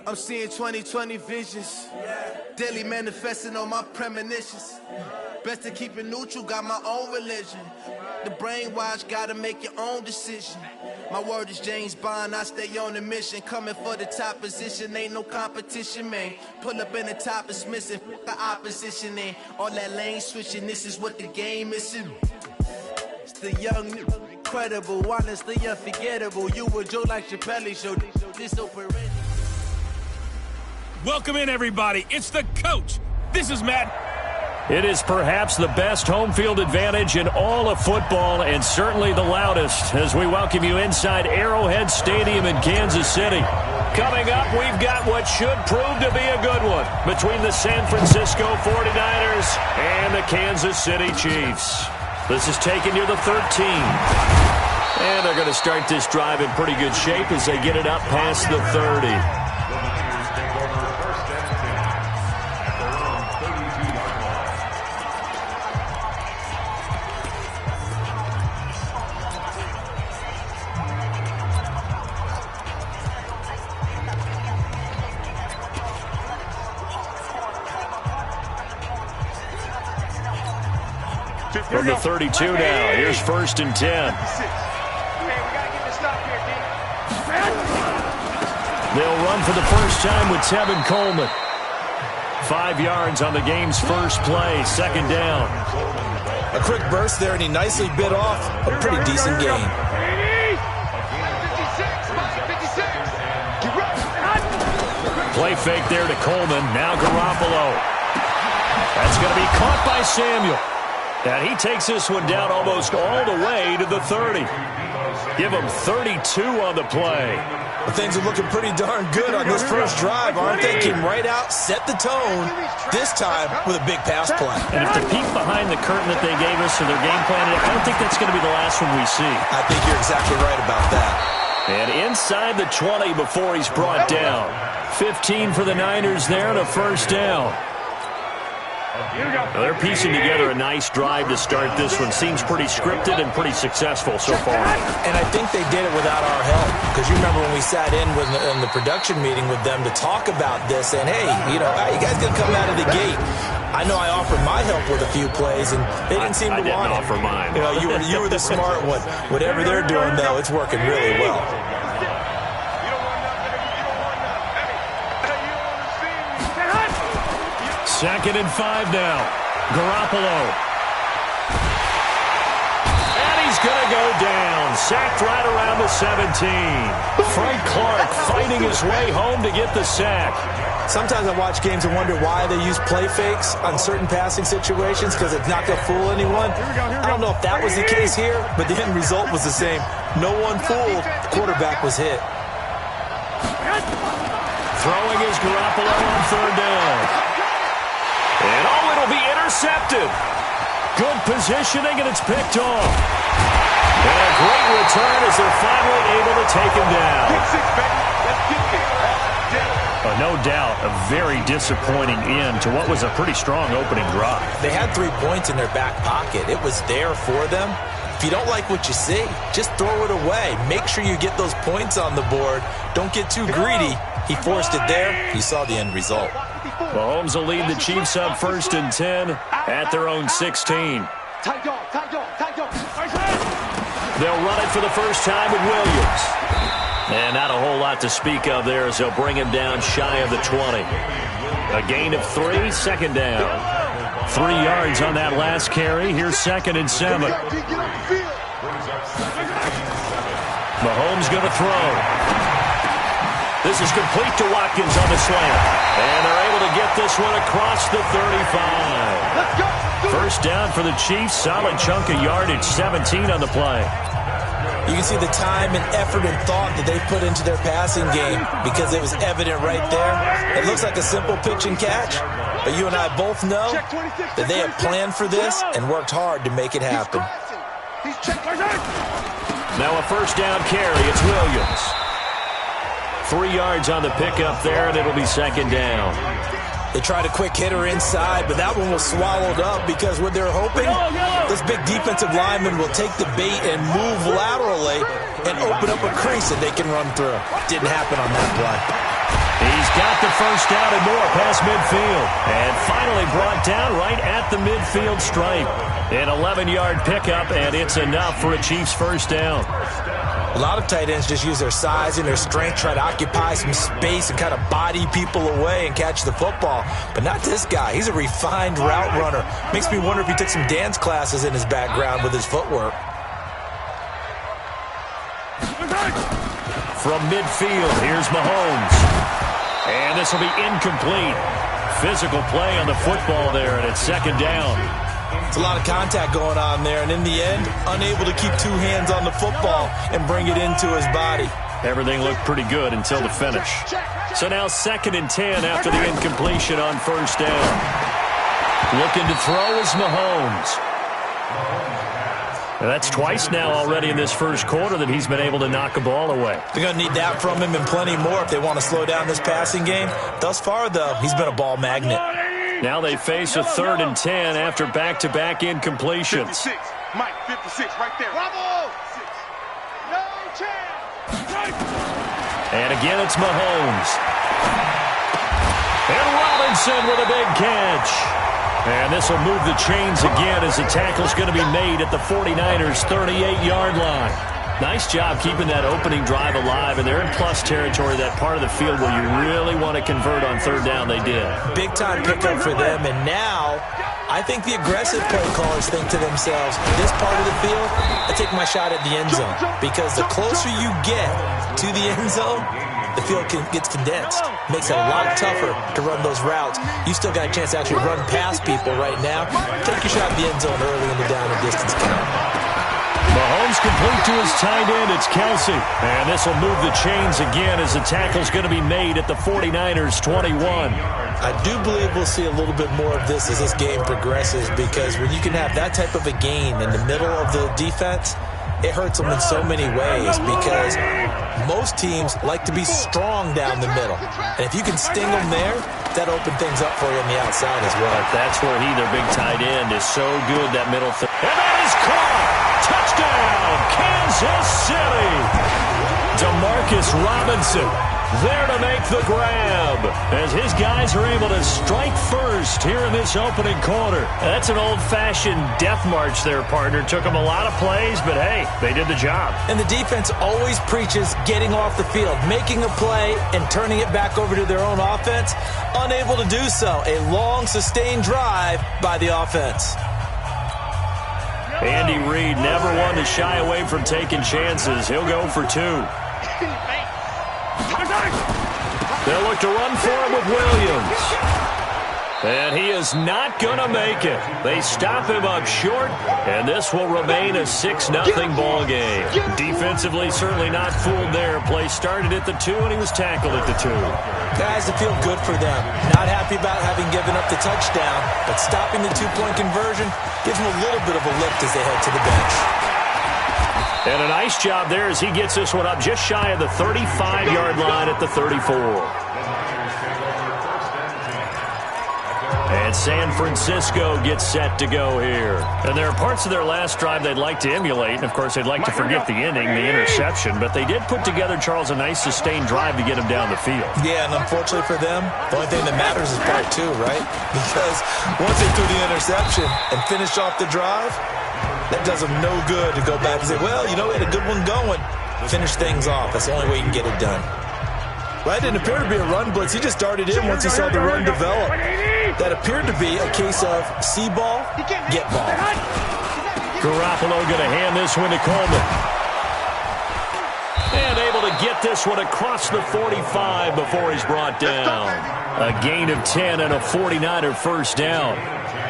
I'm seeing 20/20 visions. Daily manifesting on my premonitions. Best to keep it neutral, got my own religion. The brainwash, gotta make your own decision. My word is James Bond, I stay on a mission. Coming for the top position, ain't no competition, man. Pull up in the top, it's missing, the opposition in. All that lane switching, this is what the game is in. It's the young, incredible, honestly unforgettable. You were Joe like Chappelle show, this open. Welcome in, everybody. It's the coach. This is Matt. It is perhaps the best home field advantage in all of football, and certainly the loudest, as we welcome you inside Arrowhead Stadium in Kansas City. Coming up, we've got what should prove to be a good one between the San Francisco 49ers and the Kansas City Chiefs. This is taken near the 13. And they're going to start this drive in pretty good shape as they get it up past the 30. From the 32 now, here's 1st and 10. They'll run for the first time with Tevin Coleman. 5 yards on the game's first play, 2nd down. A quick burst there, and he nicely bit off a pretty decent gain. Play fake there to Coleman, now Garoppolo. That's going to be caught by Samuel. And he takes this one down almost all the way to the 30. Give him 32 on the play. Well, things are looking pretty darn good on this first drive, aren't they? Came right out, set the tone, this time with a big pass play. And if the peek behind the curtain that they gave us to their game plan, I don't think that's going to be the last one we see. I think you're exactly right about that. And inside the 20 before he's brought down. 15 for the Niners there and a 1st down. Now they're piecing together a nice drive to start this one. Seems pretty scripted and pretty successful so far. And I think they did it without our help. Because you remember when we sat in the production meeting with them to talk about this, and hey, you guys going to come out of the gate. I know I offered my help with a few plays, and they didn't seem to want it. I didn't offer mine. You were the smart one. Whatever they're doing, though, it's working really well. 2nd and 5 now. Garoppolo. And he's going to go down. Sacked right around the 17. Frank Clark fighting his way home to get the sack. Sometimes I watch games and wonder why they use play fakes on certain passing situations, because it's not going to fool anyone. I don't know if that was the case here, but the end result was the same. No one fooled. The quarterback was hit. Throwing is Garoppolo on 3rd down. And it'll be intercepted. Good positioning, and it's picked off. And a great return as they're finally able to take him down. No doubt, a very disappointing end to what was a pretty strong opening drive. They had 3 points in their back pocket. It was there for them. If you don't like what you see, just throw it away. Make sure you get those points on the board. Don't get too greedy. He forced it there. You saw the end result. Mahomes will lead the Chiefs up 1st and 10 at their own 16. They'll run it for the first time with Williams. And not a whole lot to speak of there as they'll bring him down shy of the 20. A gain of 3, 2nd down. 3 yards on that last carry. Here's 2nd and 7. Mahomes going to throw. This is complete to Watkins on the slant. And they're able to get this one across the 35. First down for the Chiefs. Solid chunk of yardage. 17 on the play. You can see the time and effort and thought that they put into their passing game because it was evident right there. It looks like a simple pitch and catch, but you and I both know that they have planned for this and worked hard to make it happen. Now a first down carry. It's Williams. 3 yards on the pickup there, and it'll be 2nd down. They tried a quick hitter inside, but that one was swallowed up because what they're hoping, this big defensive lineman will take the bait and move laterally and open up a crease that they can run through. Didn't happen on that play. He's got the first down and more past midfield. And finally brought down right at the midfield stripe. An 11-yard pickup, and it's enough for a Chiefs first down. A lot of tight ends just use their size and their strength, try to occupy some space and kind of body people away and catch the football. But not this guy. He's a refined route runner. Makes me wonder if he took some dance classes in his background with his footwork. From midfield, here's Mahomes. And this will be incomplete. Physical play on the football there, and it's second down. It's a lot of contact going on there, and in the end, unable to keep two hands on the football and bring it into his body. Everything looked pretty good until the finish. So now 2nd and 10 after the incompletion on first down. Looking to throw is Mahomes. And that's twice now already in this first quarter that he's been able to knock a ball away. They're going to need that from him and plenty more if they want to slow down this passing game. Thus far, though, he's been a ball magnet. Now they face a 3rd and 10 after back-to-back incompletions. 56. Mike, 56, right there. Bravo! No chance. And again, it's Mahomes. And Robinson with a big catch. And this will move the chains again as the tackle's going to be made at the 49ers' 38-yard line. Nice job keeping that opening drive alive, and they're in plus territory, that part of the field where you really want to convert on 3rd down. They did. Big-time pickup for them, and now I think the aggressive play callers think to themselves, this part of the field, I take my shot at the end zone, because the closer you get to the end zone, the field gets condensed. Makes it a lot tougher to run those routes. You still got a chance to actually run past people right now. Take your shot at the end zone early in the down and distance count. Mahomes complete to his tight end. It's Kelsey. And this will move the chains again as the tackle's going to be made at the 49ers' 21. I do believe we'll see a little bit more of this as this game progresses, because when you can have that type of a gain in the middle of the defense, it hurts them in so many ways, because most teams like to be strong down the middle. And if you can sting them there, that opens things up for you on the outside as well. That's where their big tight end, is so good, that middle thing. And that is caught! Touchdown, Kansas City! Demarcus Robinson there to make the grab as his guys are able to strike first here in this opening quarter. That's an old-fashioned death march there, partner. Took them a lot of plays, but hey, they did the job. And the defense always preaches getting off the field, making a play and turning it back over to their own offense. Unable to do so. A long, sustained drive by the offense. Andy Reid never one to shy away from taking chances. He'll go for 2. They'll look to run for him with Williams. And he is not going to make it. They stop him up short, and this will remain a 6-0 ball game. Defensively, certainly not fooled there. Play started at the 2, and he was tackled at the 2. Guys, to feel good for them. Not happy about having given up the touchdown, but stopping the 2-point conversion gives them a little bit of a lift as they head to the bench. And a nice job there as he gets this one up just shy of the 35-yard line at the 34. And San Francisco gets set to go here. And there are parts of their last drive they'd like to emulate. And, of course, they'd like to forget the ending, the interception. But they did put together, Charles, a nice sustained drive to get him down the field. Yeah, and unfortunately for them, the only thing that matters is part 2, right? Because once they threw the interception and finished off the drive, that does them no good to go back and say, well, you know, we had a good one going. Finish things off. That's the only way you can get it done. Well, that didn't appear to be a run blitz. He just darted in once he saw the run develop. That appeared to be a case of see ball, get ball. Garoppolo going to hand this one to Coleman. And able to get this one across the 45 before he's brought down. A gain of 10 and a 49er first down.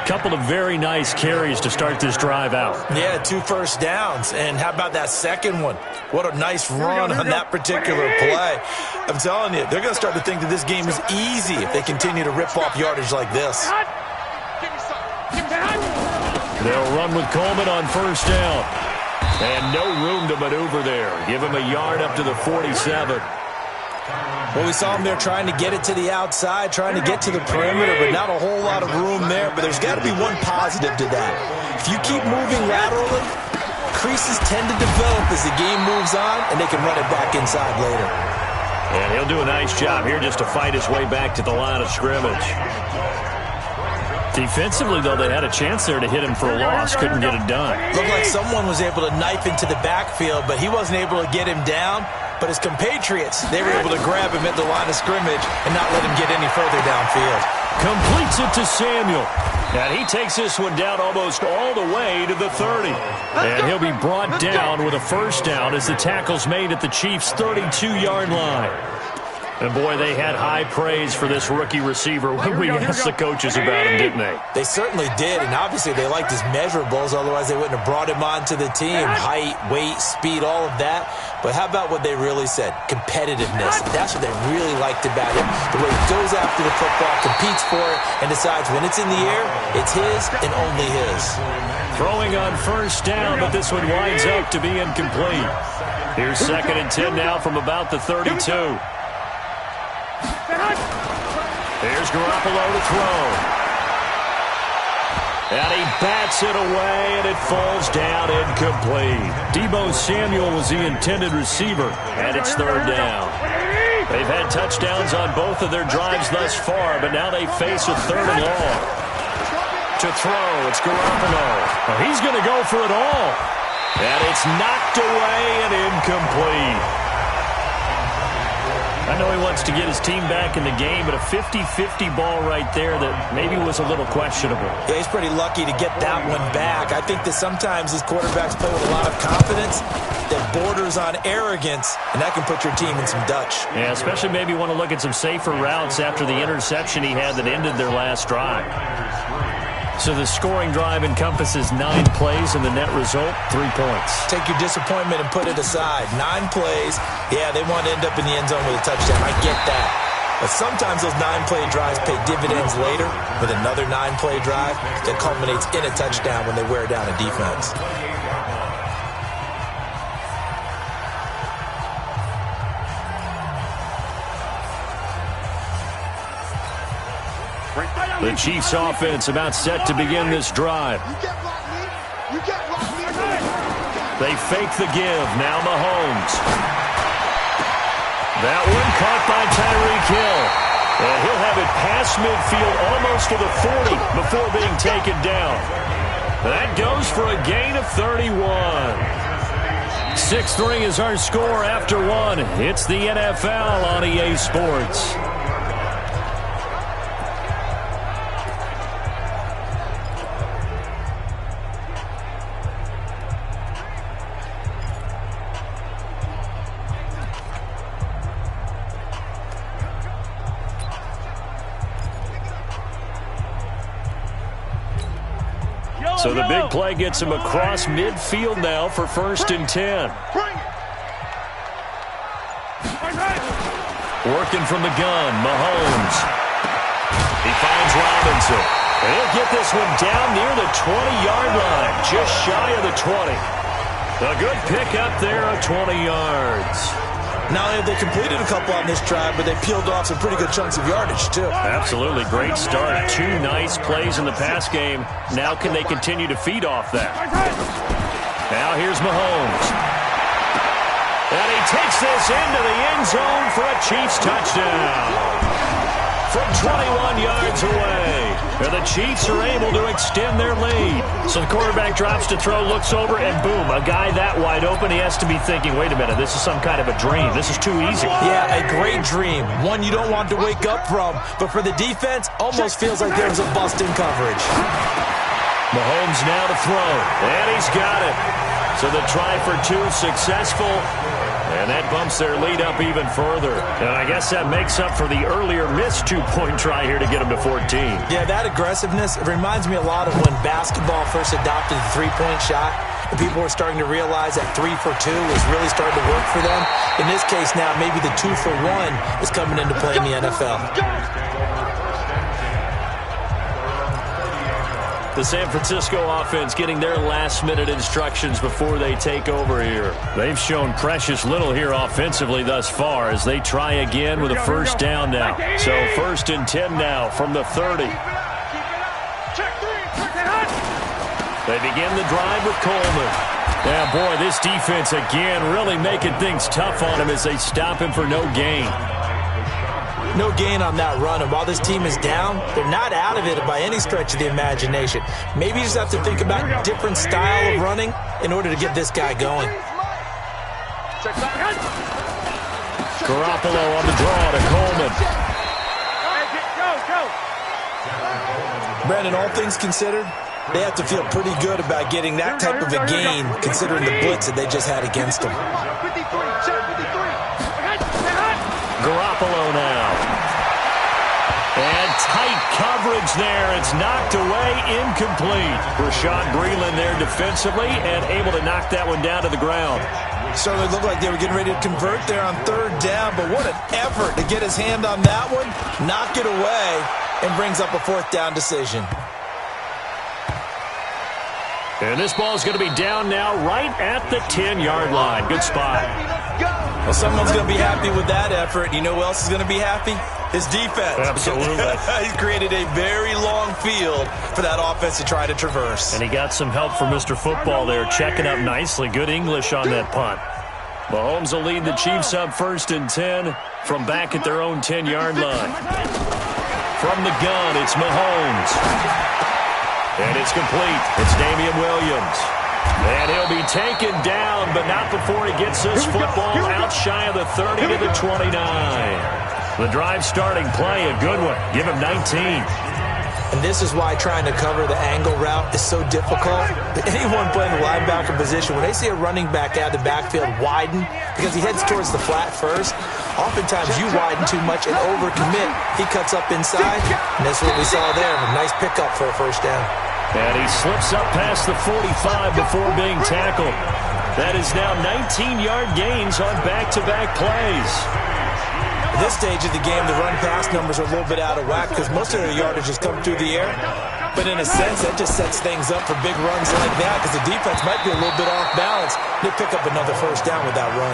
Couple of very nice carries to start this drive out. Yeah, 2 first downs. And how about that second one? What a nice run on that particular play. I'm telling you, they're going to start to think that this game is easy if they continue to rip off yardage like this. They'll run with Coleman on first down. And no room to maneuver there. Give him a yard up to the 47. Well, we saw him there trying to get it to the outside, trying to get to the perimeter, but not a whole lot of room there. But there's got to be one positive to that. If you keep moving laterally, creases tend to develop as the game moves on, and they can run it back inside later. And he'll do a nice job here just to fight his way back to the line of scrimmage. Defensively, though, they had a chance there to hit him for a loss. Couldn't get it done. Looked like someone was able to knife into the backfield, but he wasn't able to get him down. But his compatriots, they were able to grab him at the line of scrimmage and not let him get any further downfield. Completes it to Samuel. And he takes this one down almost all the way to the 30. And he'll be brought down with a first down as the tackle's made at the Chiefs' 32-yard line. And, boy, they had high praise for this rookie receiver when we asked the coaches about him, didn't they? They certainly did, and obviously they liked his measurables. Otherwise, they wouldn't have brought him onto the team. Height, weight, speed, all of that. But how about what they really said? Competitiveness. That's what they really liked about him. The way he goes after the football, competes for it, and decides when it's in the air, it's his and only his. Throwing on first down, but this one winds up to be incomplete. Here's 2nd and 10 now from about the 32. Here's Garoppolo to throw. And he bats it away, and it falls down incomplete. Deebo Samuel was the intended receiver, and it's 3rd down. They've had touchdowns on both of their drives thus far, but now they face a 3rd and long. To throw, it's Garoppolo. Oh, he's going to go for it all. And it's knocked away and incomplete. I know he wants to get his team back in the game, but a 50-50 ball right there that maybe was a little questionable. Yeah, he's pretty lucky to get that one back. I think that sometimes these quarterbacks play with a lot of confidence that borders on arrogance, and that can put your team in some Dutch. Yeah, especially maybe want to look at some safer routes after the interception he had that ended their last drive. So the scoring drive encompasses 9 plays, and the net result, 3 points. Take your disappointment and put it aside. 9 plays. Yeah, they want to end up in the end zone with a touchdown. I get that. But sometimes those 9-play drives pay dividends later with another 9-play drive that culminates in a touchdown when they wear down a defense. The Chiefs offense about set to begin this drive. They fake the give. Now Mahomes. That one caught by Tyreek Hill. And he'll have it past midfield almost to the 40 before being taken down. That goes for a gain of 31. 6-3 is our score after 1. It's the NFL on EA Sports. So the big play gets him across midfield now for 1st and 10. Working from the gun, Mahomes. He finds Robinson. And he'll get this one down near the 20-yard line, just shy of the 20. A good pickup there of 20 yards. Not only have they completed a couple on this drive, but they peeled off some pretty good chunks of yardage, too. Absolutely. Great start. 2 nice plays in the pass game. Now can they continue to feed off that? Now here's Mahomes. And he takes this into the end zone for a Chiefs touchdown. From 21 yards away. And the Chiefs are able to extend their lead. So the quarterback drops to throw, looks over, and boom, a guy that wide open, he has to be thinking, wait a minute, this is some kind of a dream. This is too easy. Yeah, a great dream. One you don't want to wake up from. But for the defense, almost feels like there was a bust in coverage. Mahomes now to throw, and he's got it. So the try for 2 successful, and that bumps their lead up even further. And I guess that makes up for the earlier missed 2-point try here to get them to 14. Yeah, that aggressiveness, it reminds me a lot of when basketball first adopted the 3-point shot, and people were starting to realize that 3 for 2 was really starting to work for them. In this case now, maybe the 2 for 1 is coming into play in the NFL. The San Francisco offense getting their last-minute instructions before they take over here. They've shown precious little here offensively thus far as they try again with a first down now. So 1st and 10 now from the 30. They begin the drive with Coleman. Yeah, boy, this defense again really making things tough on him as they stop him for no gain. No gain on that run, and while this team is down, they're not out of it by any stretch of the imagination. Maybe you just have to think about a different style of running in order to get this guy going. Garoppolo on the draw to Coleman. Brandon, all things considered, they have to feel pretty good about getting that type of a gain considering the blitz that they just had against them. Garoppolo now. And tight coverage there. It's knocked away, incomplete. Rashad Breeland there defensively and able to knock that one down to the ground. Certainly looked like they were getting ready to convert there on third down, but what an effort to get his hand on that one, knock it away, and brings up a fourth down decision. And this ball is going to be down now right at the 10-yard line. Good spot. Well, someone's going to be happy with that effort. You know who else is going to be happy? His defense. Absolutely. He's created a very long field for that offense to try to traverse. And he got some help from Mr. Football there, checking up nicely. Good English on that punt. Mahomes will lead the Chiefs up 1st and 10 from back at their own 10-yard line. From the gun, it's Mahomes. And it's complete. It's Damian Williams. And he'll be taken down, but not before he gets this football out shy of the 30 to the 29. The drive starting play, a good one. Give him 19. And this is why trying to cover the angle route is so difficult. Anyone playing the linebacker position, when they see a running back out of the backfield widen, because he heads towards the flat first, oftentimes you widen too much and overcommit. He cuts up inside, and that's what we saw there. A nice pickup for a first down. And he slips up past the 45 before being tackled. That is now 19-yard gains on back-to-back plays. At this stage of the game, the run-pass numbers are a little bit out of whack because most of their yardage has come through the air. But in a sense, that just sets things up for big runs like that because the defense might be a little bit off balance. They pick up another first down with that run.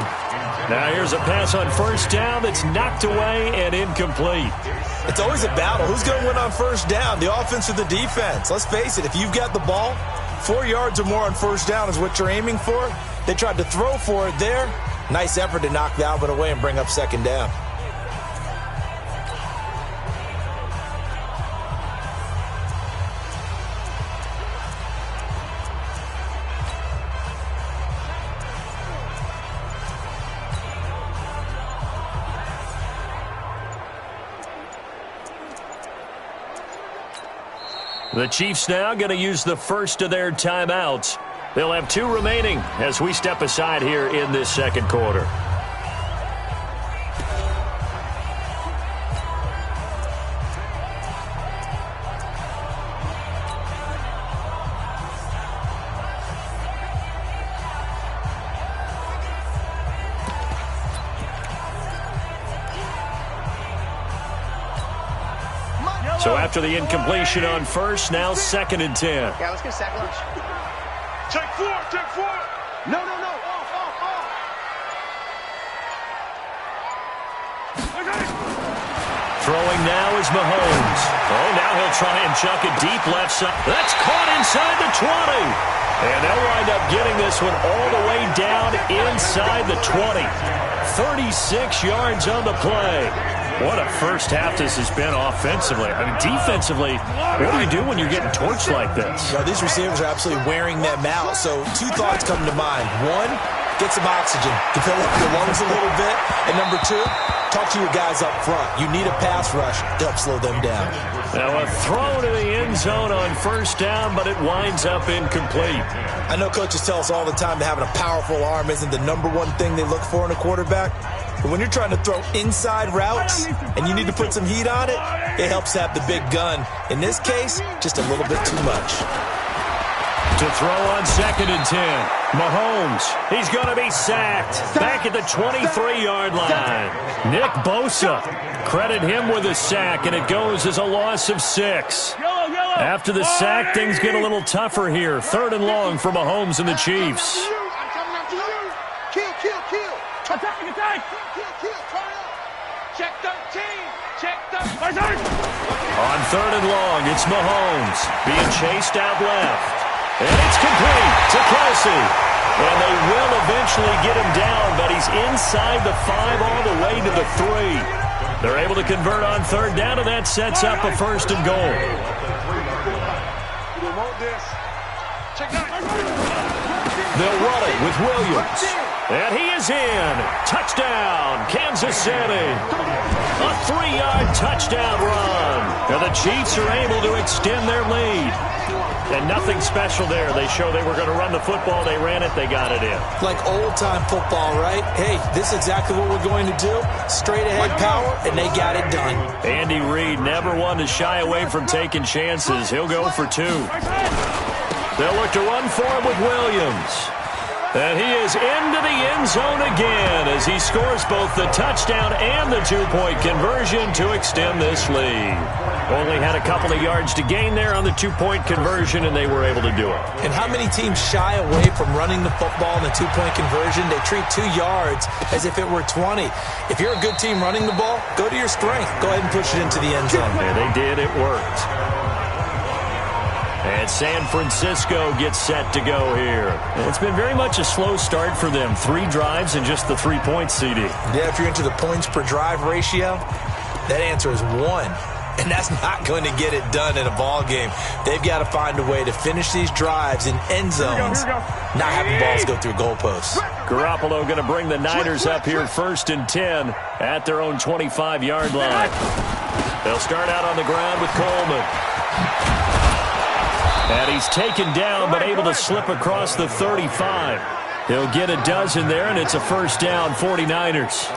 Now here's a pass on first down that's knocked away and incomplete. It's always a battle. Who's going to win on first down, the offense or the defense? Let's face it, if you've got the ball, 4 yards or more on first down is what you're aiming for. They tried to throw for it there. Nice effort to knock that one away and bring up second down. The Chiefs now going to use the first of their timeouts. They'll have 2 remaining as we step aside here in this second quarter. So after the incompletion on first, now 2nd and 10. Yeah, let's get sack lunch. Take 4, take 4. No, no, no. Off. Okay. Throwing now is Mahomes. Oh, now he'll try and chuck it deep left side. That's caught inside the 20. And they'll wind up getting this one all the way down inside the 20. 36 yards on the play. What a first half this has been offensively. I mean, defensively, what do you do when you're getting torched like this? Well, these receivers are absolutely wearing them out. So 2 thoughts come to mind. 1, get some oxygen to fill up your lungs a little bit. And number 2, talk to your guys up front. You need a pass rush to help slow them down. Now a throw to the end zone on first down, but it winds up incomplete. I know coaches tell us all the time that having a powerful arm isn't the number one thing they look for in a quarterback. But when you're trying to throw inside routes and you need to put some heat on it, it helps have the big gun. In this case, just a little bit too much. To throw on 2nd and 10. Mahomes, he's going to be sacked. Back at the 23-yard line. Nick Bosa, credit him with a sack, and it goes as a loss of 6. After the sack, things get a little tougher here. 3rd and long for Mahomes and the Chiefs. Attack. Check 13. Check 13. On 3rd and long, it's Mahomes being chased out left. And it's complete to Kelsey. And they will eventually get him down, but he's inside the 5 all the way to the 3. They're able to convert on third down, and that sets up a first and goal. They'll run it with Williams. And he is in. Touchdown, Kansas City. A 3-yard touchdown run. And the Chiefs are able to extend their lead. And nothing special there. They show they were going to run the football. They ran it. They got it in. Like old-time football, right? Hey, this is exactly what we're going to do. Straight-ahead power, and they got it done. Andy Reid never one to shy away from taking chances. He'll go for 2. They'll look to run for him with Williams. And he is into the end zone again as he scores both the touchdown and the 2-point conversion to extend this lead. Only had a couple of yards to gain there on the 2-point conversion, and they were able to do it. And how many teams shy away from running the football in the 2-point conversion? They treat 2 yards as if it were 20. If you're a good team running the ball, go to your strength. Go ahead and push it into the end zone. Yeah, they did. It worked. And San Francisco gets set to go here. It's been very much a slow start for them. 3 drives and just the 3-point CD. Yeah, if you're into the points per drive ratio, that answer is 1. And that's not going to get it done in a ball game. They've got to find a way to finish these drives in end zones, not having balls go through goalposts. Garoppolo going to bring the Niners up here 1st and 10 at their own 25-yard line. They'll start out on the ground with Coleman. And he's taken down but able to slip across the 35. He'll get a dozen there, and it's a first down, 49ers.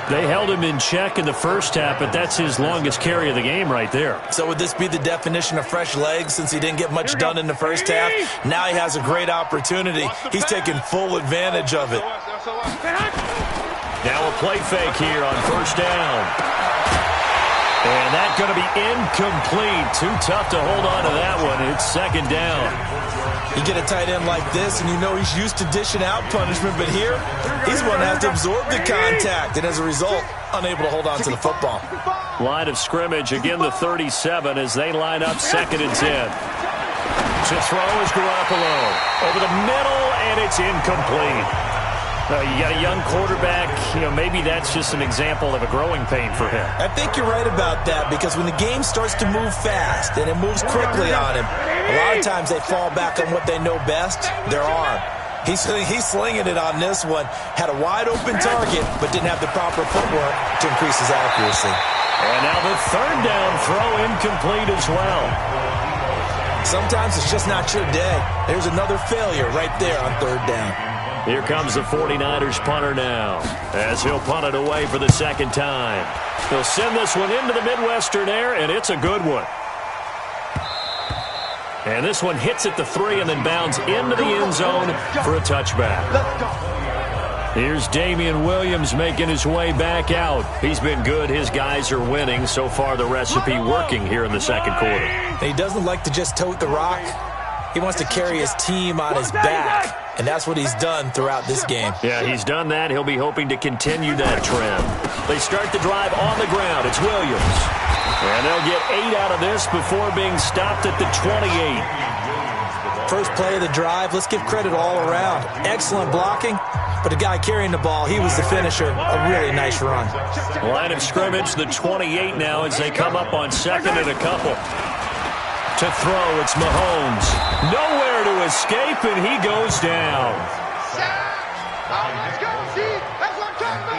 They held him in check in the first half, but that's his longest carry of the game right there. So would this be the definition of fresh legs since he didn't get much done in the first half? Now he has a great opportunity. He's taking full advantage of it. Now a play fake here on first down. And that's going to be incomplete. Too tough to hold on to that one. It's second down. You get a tight end like this, and you know he's used to dishing out punishment, but here, he's one that has to absorb the contact, and as a result, unable to hold on to the football. Line of scrimmage, again the 37 as they line up 2nd and 10. To throw is Garoppolo. Over the middle, and it's incomplete. You got a young quarterback, maybe that's just an example of a growing pain for him. I think you're right about that because when the game starts to move fast and it moves quickly on him, a lot of times they fall back on what they know best, their arm. He's slinging it on this one, had a wide open target but didn't have the proper footwork to increase his accuracy. And now the 3rd down throw incomplete as well. Sometimes it's just not your day. There's another failure right there on 3rd down. Here comes the 49ers punter now as he'll punt it away for the 2nd time. He'll send this one into the Midwestern air, and it's a good one. And this one hits at the 3 and then bounds into the end zone for a touchback. Here's Damian Williams making his way back out. He's been good. His guys are winning. So far, the recipe working here in the 2nd quarter. He doesn't like to just tote the rock. He wants to carry his team on his back. And that's what he's done throughout this game. Yeah, he's done that. He'll be hoping to continue that trend. They start the drive on the ground. It's Williams. And they'll get 8 out of this before being stopped at the 28. First play of the drive, let's give credit all around. Excellent blocking, but the guy carrying the ball, he was the finisher. A really nice run. Line of scrimmage, the 28 now as they come up on 2nd and a couple. To throw, it's Mahomes. Nowhere to escape, and he goes down.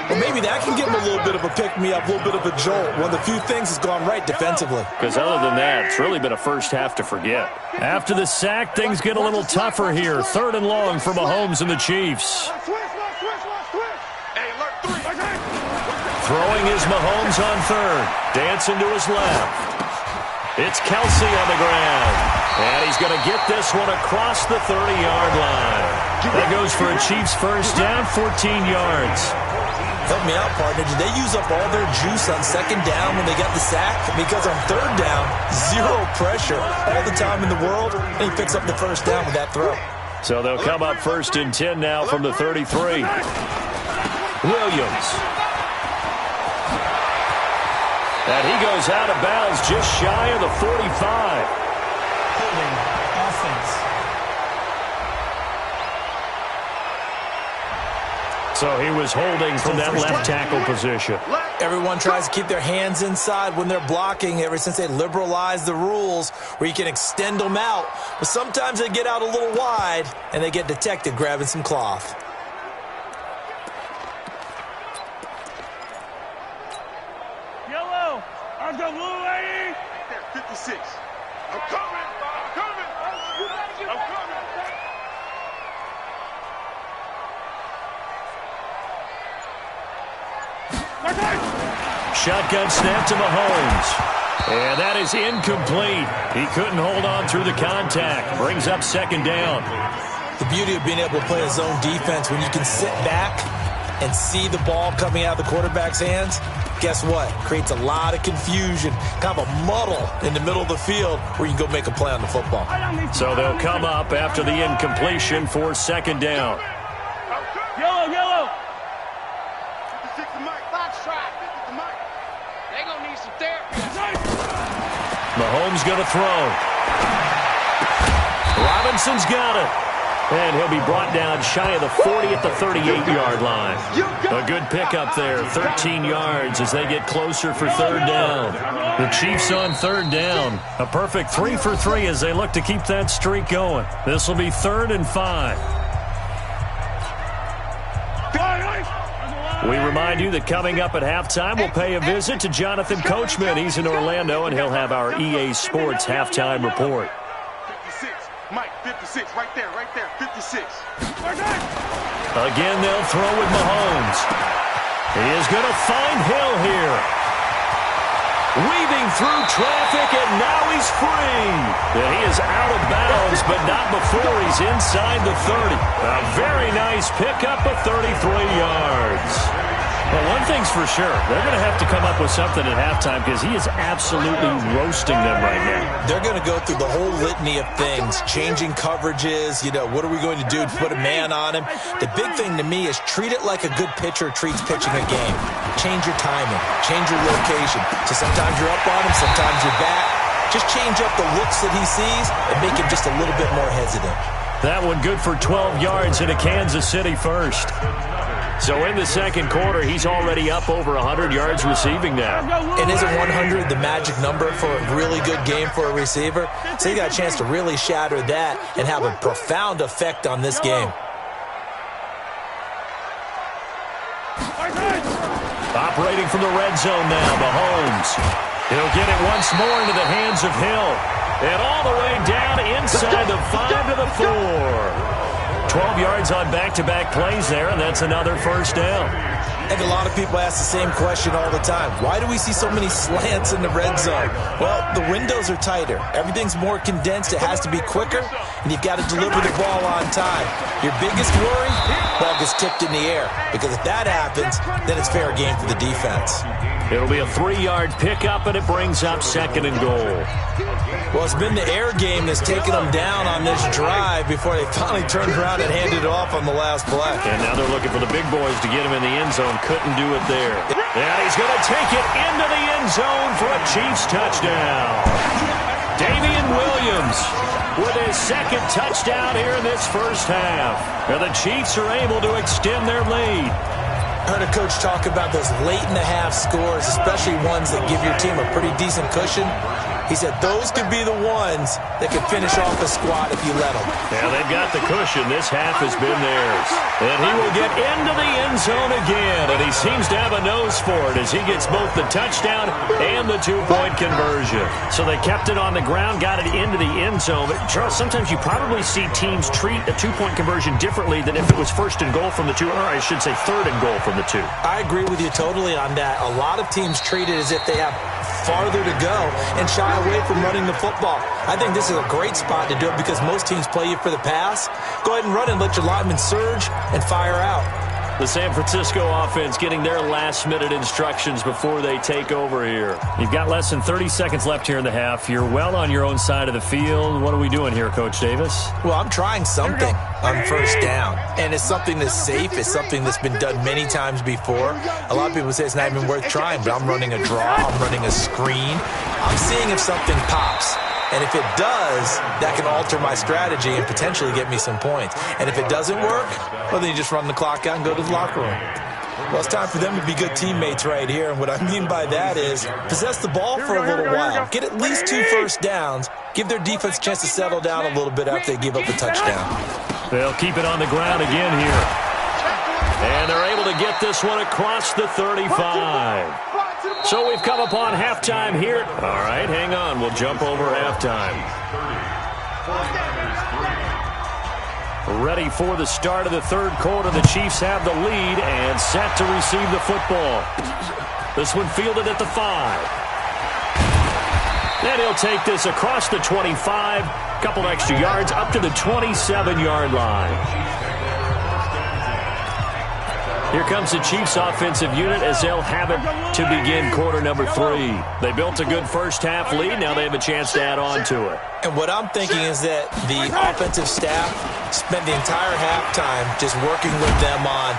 Well, maybe that can give him a little bit of a pick-me-up, a little bit of a jolt. One of the few things has gone right defensively. Because other than that, it's really been a first half to forget. After the sack, things get a little tougher here. 3rd and long for Mahomes and the Chiefs. Throwing is Mahomes on 3rd. Dancing to his left. It's Kelsey on the ground. And he's going to get this one across the 30-yard line. That goes for a Chiefs first down, 14 yards. Help me out, partner. Did they use up all their juice on 2nd down when they got the sack? Because on 3rd down, 0 pressure, all the time in the world, and he picks up the first down with that throw. So they'll come up 1st and 10 now from the 33. Williams. And he goes out of bounds just shy of the 45. Holding offense. So he was holding from that left tackle position. Everyone tries to keep their hands inside when they're blocking ever since they liberalized the rules where you can extend them out. But sometimes they get out a little wide and they get detected grabbing some cloth. Yellow, I'm the blue lady. There, 56. I'm coming. I'm coming. I'm coming. Shotgun snap to Mahomes. And that is incomplete. He couldn't hold on through the contact. Brings up second down. The beauty of being able to play a zone defense when you can sit back and see the ball coming out of the quarterback's hands, guess what? Creates a lot of confusion, kind of a muddle in the middle of the field where you can go make a play on the football. So they'll come up after the incompletion for second down. Yellow, yellow. 56 to Mike. Box try. 50 to Mike. They gonna need some therapy. Mahomes going to throw. Robinson's got it. And he'll be brought down shy of the 40 at the 38-yard line. A good pickup there, 13 yards as they get closer for third down. The Chiefs on third down. A perfect 3 for 3 as they look to keep that streak going. This will be 3rd and 5. We remind you that coming up at halftime, we'll pay a visit to Jonathan Coachman. He's in Orlando, and he'll have our EA Sports halftime report. 56. Mike, 56. Right there, 56. Again, they'll throw with Mahomes. He is going to find Hill here. Weaving through traffic, and now he's free. And he is out of bounds, but not before he's inside the 30. A very nice pickup of 33 yards. Well, one thing's for sure. They're going to have to come up with something at halftime because he is absolutely roasting them right now. They're going to go through the whole litany of things, changing coverages, what are we going to do to put a man on him? The big thing to me is treat it like a good pitcher treats pitching a game. Change your timing, change your location. So sometimes you're up on him, sometimes you're back. Just change up the looks that he sees and make him just a little bit more hesitant. That one good for 12 yards in a Kansas City first. So in the second quarter, he's already up over 100 yards receiving now. And isn't 100 the magic number for a really good game for a receiver? So he got a chance to really shatter that and have a profound effect on this game. Operating from the red zone now, Mahomes. He'll get it once more into the hands of Hill. And all the way down inside the 5 to the 4. 12 yards on back-to-back plays there, and that's another first down. I think a lot of people ask the same question all the time. Why do we see so many slants in the red zone? Well, the windows are tighter. Everything's more condensed. It has to be quicker, and you've got to deliver the ball on time. Your biggest worry, ball gets tipped in the air, because if that happens, then it's fair game for the defense. It'll be a 3-yard pickup, and it brings up 2nd and goal. Well, it's been the air game that's taken them down on this drive before they finally turned around and handed it off on the last play. And now they're looking for the big boys to get him in the end zone. Couldn't do it there. And he's going to take it into the end zone for a Chiefs touchdown. Damian Williams with his 2nd touchdown here in this first half. And the Chiefs are able to extend their lead. I heard a coach talk about those late-in-the-half scores, especially ones that give your team a pretty decent cushion. He said those could be the ones that could finish off a squad if you let them. Yeah, they've got the cushion. This half has been theirs. And he will get into the end zone again, and he seems to have a nose for it as he gets both the touchdown and the 2-point conversion. So they kept it on the ground, got it into the end zone. But, Charles, sometimes you probably see teams treat a 2-point conversion differently than if it was 1st and goal from the 2, or I should say 3rd and goal from the 2. I agree with you totally on that. A lot of teams treat it as if they have farther to go and shy away from running the football. I think this is a great spot to do it because most teams play you for the pass. Go ahead and run and let your linemen surge and fire out. The San Francisco offense getting their last-minute instructions before they take over here. You've got less than 30 seconds left here in the half. You're well on your own side of the field. What are we doing here, Coach Davis? Well, I'm trying something on first down, and it's something that's safe. It's something that's been done many times before. A lot of people say it's not even worth trying, but I'm running a draw. I'm running a screen. I'm seeing if something pops. And if it does, that can alter my strategy and potentially get me some points. And if it doesn't work, well, then you just run the clock out and go to the locker room. Well, it's time for them to be good teammates right here. And what I mean by that is possess the ball for a little while. Get at least 2 first downs. Give their defense a chance to settle down a little bit after they give up a touchdown. They'll keep it on the ground again here. And they're able to get this one across the 35. So we've come upon halftime here. All right, hang on. We'll jump over halftime. Ready for the start of the third quarter. The Chiefs have the lead and set to receive the football. This one fielded at the 5. And he'll take this across the 25. Couple extra yards up to the 27-yard line. Here comes the Chiefs offensive unit as they'll have it to begin quarter number 3. They built a good first half lead. Now they have a chance to add on to it. And what I'm thinking is that the offensive staff spent the entire halftime just working with them on,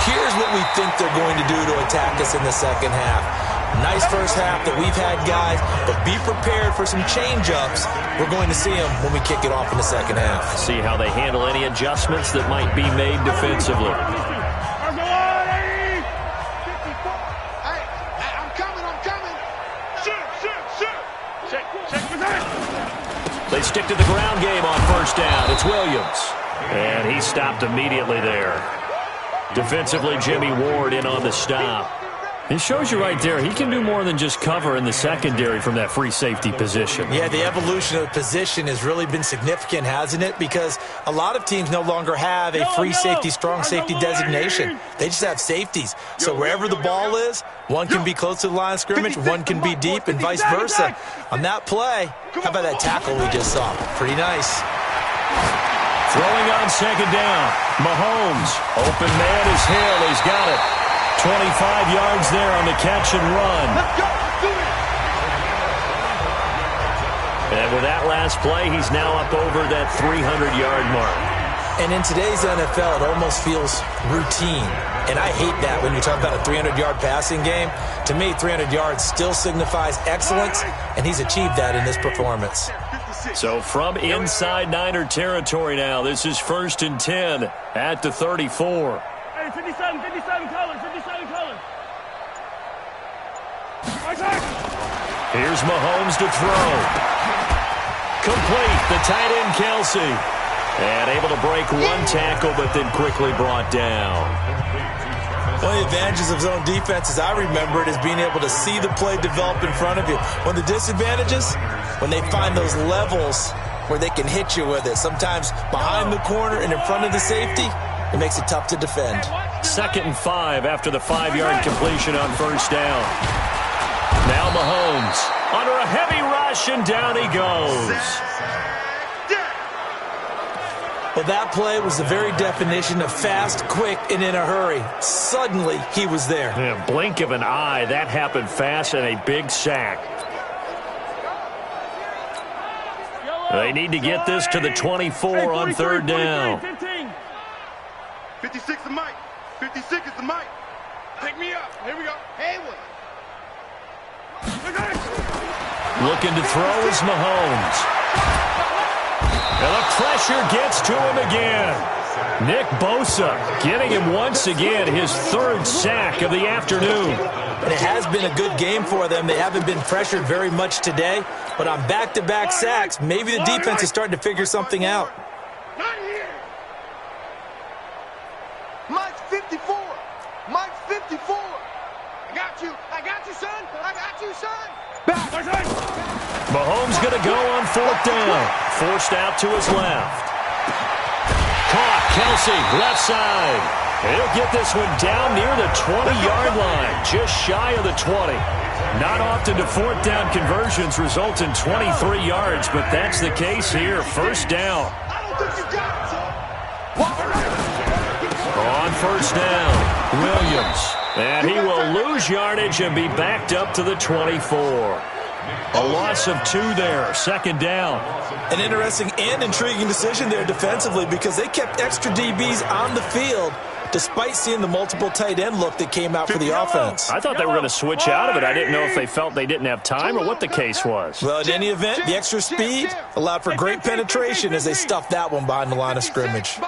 here's what we think they're going to do to attack us in the second half. Nice first half that we've had, guys, but be prepared for some change-ups. We're going to see them when we kick it off in the second half. See how they handle any adjustments that might be made defensively. They stick to the ground game on first down. It's Williams. And he stopped immediately there. Defensively, Jimmy Ward in on the stop. It shows you right there, he can do more than just cover in the secondary from that free safety position. Yeah, the evolution of the position has really been significant, hasn't it? Because a lot of teams no longer have a free safety, strong safety designation. They just have safeties. So wherever the ball is, one can be close to the line of scrimmage, one can be deep, and vice versa. On that play, how about that tackle we just saw? Pretty nice. Throwing on second down. Mahomes. Open man is Hill. He's got it. 25 yards there on the catch and run. And with that last play, he's now up over that 300-yard mark. And in today's NFL, it almost feels routine. And I hate that when you talk about a 300-yard passing game. To me, 300 yards still signifies excellence, and he's achieved that in this performance. So from inside Niner territory now, this is 1st and 10 at the 34. Hey, 57 colors, 57 colors. Here's Mahomes to throw. Complete, the tight end Kelsey. And able to break one tackle, but then quickly brought down. One of the advantages of zone defense, as I remember it, is being able to see the play develop in front of you. One of the disadvantages, when they find those levels where they can hit you with it, sometimes behind the corner and in front of the safety, it makes it tough to defend. 2nd and 5 after the 5-yard completion on first down. Now Mahomes under a heavy rush, and down he goes. Well, that play was the very definition of fast, quick, and in a hurry. Suddenly, he was there. Yeah, blink of an eye, that happened fast, and a big sack. They need to get this to the 24 on 3rd down. 56 is Mike. 56 is the Mike. Pick me up. Here we go. Haywood. Looking to throw is Mahomes. And the pressure gets to him again. Nick Bosa getting him once again his 3rd sack of the afternoon. And it has been a good game for them. They haven't been pressured very much today. But on back-to-back sacks, maybe the defense is starting to figure something out. Not here. Mike's 54. Mike's 54. I got you. I got you, son. I got you, son. Mahomes going to go on 4th down. Forced out to his left. Caught. Kelsey, left side. He'll get this one down near the 20-yard line. Just shy of the 20. Not often do 4th down conversions result in 23 yards, but that's the case here. 1st down. I don't think you got it, son. On 1st down, Williams. And he will lose yardage and be backed up to the 24. A loss of 2 there, second down. An interesting and intriguing decision there defensively because they kept extra DBs on the field despite seeing the multiple tight end look that came out for the offense. I thought they were going to switch out of it. I didn't know if they felt they didn't have time or what the case was. Well, in any event, the extra speed allowed for great penetration as they stuffed that one behind the line of scrimmage.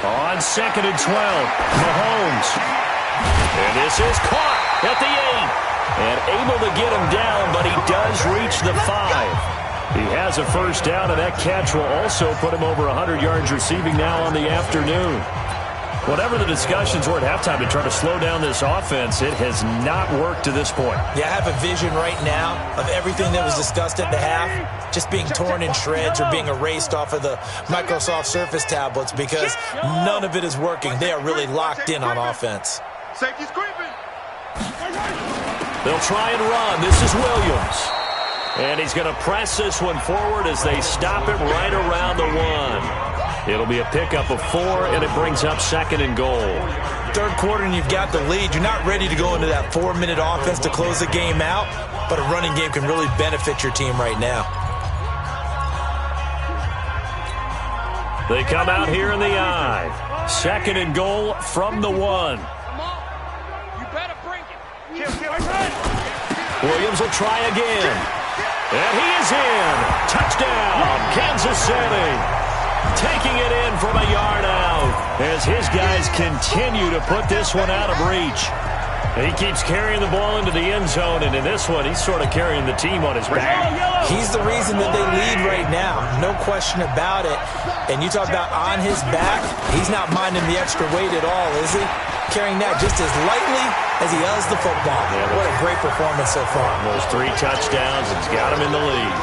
On second and 12, Mahomes. And this is caught at the 8. And able to get him down, but he does reach the 5. He has a first down, and that catch will also put him over 100 yards receiving now on the afternoon. Whatever the discussions were at halftime to try to slow down this offense, it has not worked to this point. Yeah, I have a vision right now of everything that was discussed at the half just being torn in shreds or being erased off of the Microsoft Surface tablets because none of it is working. They are really locked in on offense. Safety's creeping. They'll try and run. This is Williams. And he's going to press this one forward as they stop him right around the 1. It'll be a pickup of 4, and it brings up second and goal. Third quarter, and you've got the lead. You're not ready to go into that 4-minute offense to close the game out, but a running game can really benefit your team right now. They come out here in the I. Second and goal from the 1. Come on. You better bring it. Williams will try again. And he is in. Touchdown, Kansas City. Taking it in from a yard out as his guys continue to put this one out of reach. He keeps carrying the ball into the end zone, and in this one, he's sort of carrying the team on his back. He's the reason that they lead right now. No question about it. And you talk about on his back, he's not minding the extra weight at all, is he? Carrying that just as lightly as he does the football. Yeah, what a great performance so far. Those 3 touchdowns, it's got him in the lead.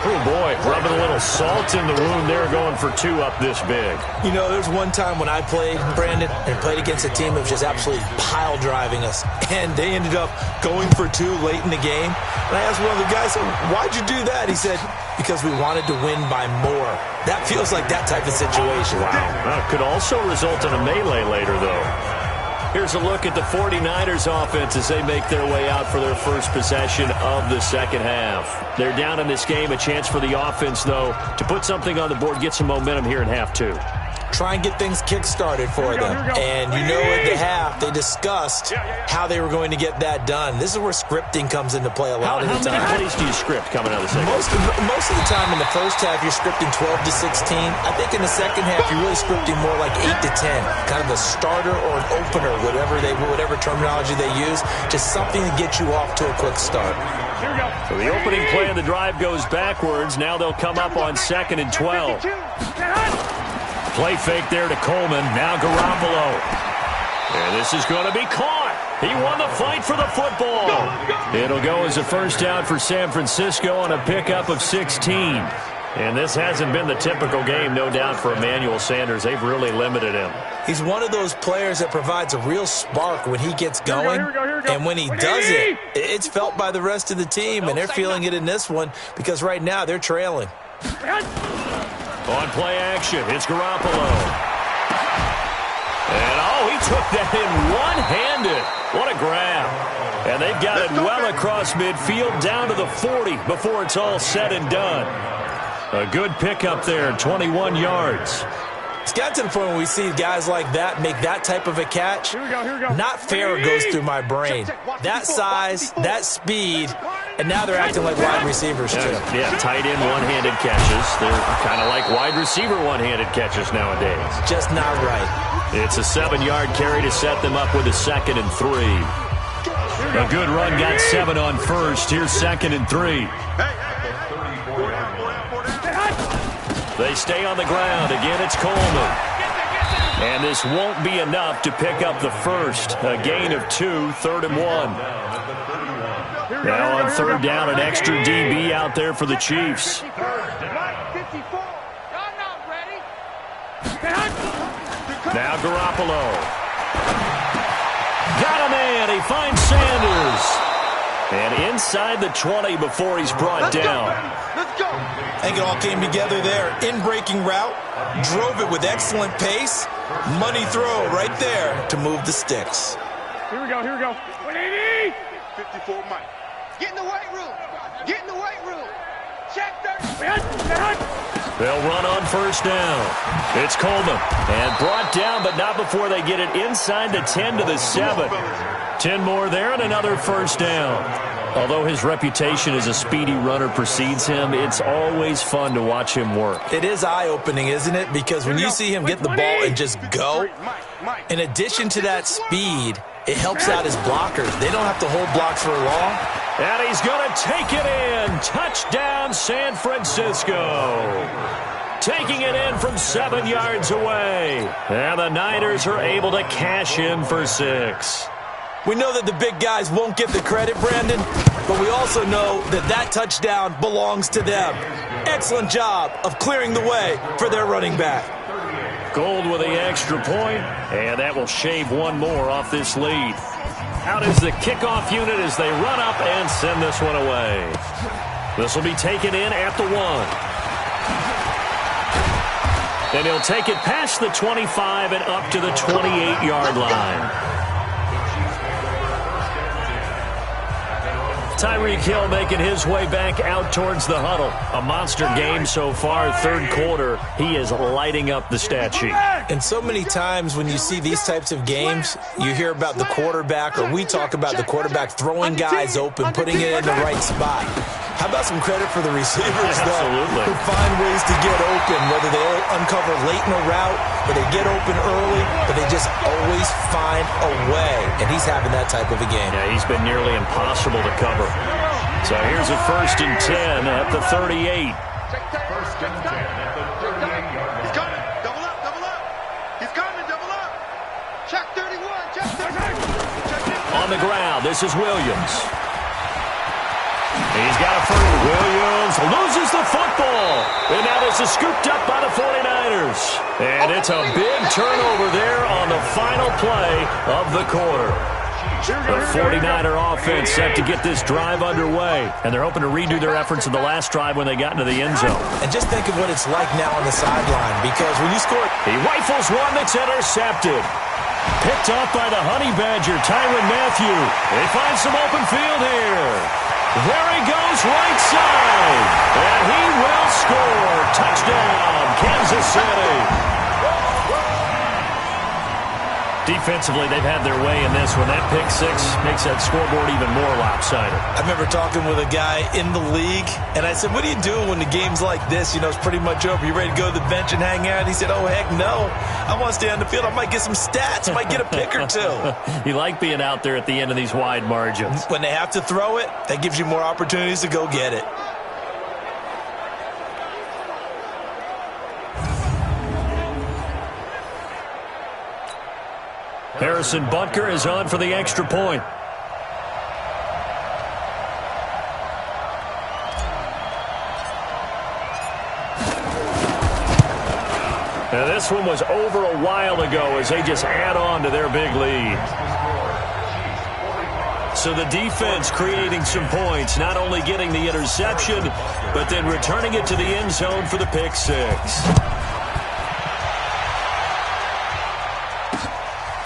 Oh, boy, rubbing a little salt in the wound there, going for 2 up this big. You know, there's one time when I played, Brandon, and played against a team that was just absolutely pile driving us, and they ended up going for 2 late in the game. And I asked one of the guys, why'd you do that? He said, because we wanted to win by more. That feels like that type of situation. Wow. Well, it could also result in a melee later, though. Here's a look at the 49ers offense as they make their way out for their first possession of the second half. They're down in this game. A chance for the offense, though, to put something on the board, get some momentum here in half 2. Try and get things kick-started for them. And you know at the half, they discussed how they were going to get that done. This is where scripting comes into play a lot of the time. How many plays do you script coming out of the second? Most of the time in the first half, you're scripting 12 to 16. I think in the second half, you're really scripting more like 8 to 10. Kind of a starter or an opener, whatever terminology they use. Just something to get you off to a quick start. So the opening play of the drive goes backwards. Now they'll come up on second and 12. Play fake there to Coleman. Now Garoppolo. And this is going to be caught. He won the fight for the football. It'll go as a first down for San Francisco on a pickup of 16. And this hasn't been the typical game, no doubt, for Emmanuel Sanders. They've really limited him. He's one of those players that provides a real spark when he gets going. Here we go. And when he does it, it's felt by the rest of the team. And they're feeling it in this one because right now they're trailing. On play action, it's Garoppolo. And, he took that in one-handed. What a grab. And they've got it well across midfield down to the 40 before it's all said and done. A good pickup there, 21 yards. It's got to the point where we see guys like that make that type of a catch. Here we go. Not fair goes through my brain. That size, that speed, and now they're acting like wide receivers too. Yeah, tight end one-handed catches. They're kind of like wide receiver one-handed catches nowadays. Just not right. It's a 7-yard carry to set them up with a 2nd and 3. A good run got 7 on first. Here's 2nd and 3. They stay on the ground. Again, it's Coleman. And this won't be enough to pick up the first. A gain of 2, 3rd and 1. Now on 3rd down, an extra DB out there for the Chiefs. Now Garoppolo. Got him in. He finds Sanders. And inside the 20 before he's brought down. Let's go. I think it all came together there. In-breaking route. Drove it with excellent pace. Money throw right there to move the sticks. Here we go. 180. 54 Mike. Get in the weight room. Get in the weight room. Check 30. They'll run on first down. It's Coleman. And brought down, but not before they get it inside the 10 to the 7. 10 more there and another first down. Although his reputation as a speedy runner precedes him, it's always fun to watch him work. It is eye-opening, isn't it? Because when you see him get the ball and just go, in addition to that speed, it helps out his blockers. They don't have to hold blocks for long. And he's going to take it in. Touchdown, San Francisco. Taking it in from 7 yards away. And the Niners are able to cash in for 6. We know that the big guys won't get the credit, Brandon, but we also know that that touchdown belongs to them. Excellent job of clearing the way for their running back. Gold with the extra point, and that will shave one more off this lead. Out is the kickoff unit as they run up and send this one away. This will be taken in at the 1. And he'll take it past the 25 and up to the 28-yard line. Tyreek Hill making his way back out towards the huddle. A monster game so far, third quarter. He is lighting up the stat sheet. And so many times when you see these types of games, you hear about the quarterback, or we talk about the quarterback throwing guys open, putting it in the right spot. How about some credit for the receivers, though, Absolutely. who find ways to get open, whether they uncover late in a route or they get open early, but they just always find a way. And he's having that type of a game. Yeah, he's been nearly impossible to cover. So here's a 1st and 10 at the 38. He's coming. Double up, double up. He's coming, double up. Check 31, check 31. On the ground, this is Williams. He's got a first. Williams loses the football. And now this is scooped up by the 49ers. And it's a big turnover there on the final play of the quarter. The 49er offense set to get this drive underway. And they're hoping to redo their efforts in the last drive when they got into the end zone. And just think of what it's like now on the sideline, because when you score... He rifles one that's intercepted. Picked off by the Honey Badger, Tyrann Mathieu. They find some open field here. There he goes, right side. And he will score. Touchdown, Kansas City. Defensively, they've had their way in this one. That pick six makes that scoreboard even more lopsided. I remember talking with a guy in the league, and I said, what do you do when the game's like this? You know, it's pretty much over. You ready to go to the bench and hang out? He said, oh, heck no. I want to stay on the field. I might get some stats. I might get a pick or two. You like being out there at the end of these wide margins. When they have to throw it, that gives you more opportunities to go get it. Harrison Butker is on for the extra point. Now this one was over a while ago as they just add on to their big lead. So the defense creating some points, not only getting the interception, but then returning it to the end zone for the pick six.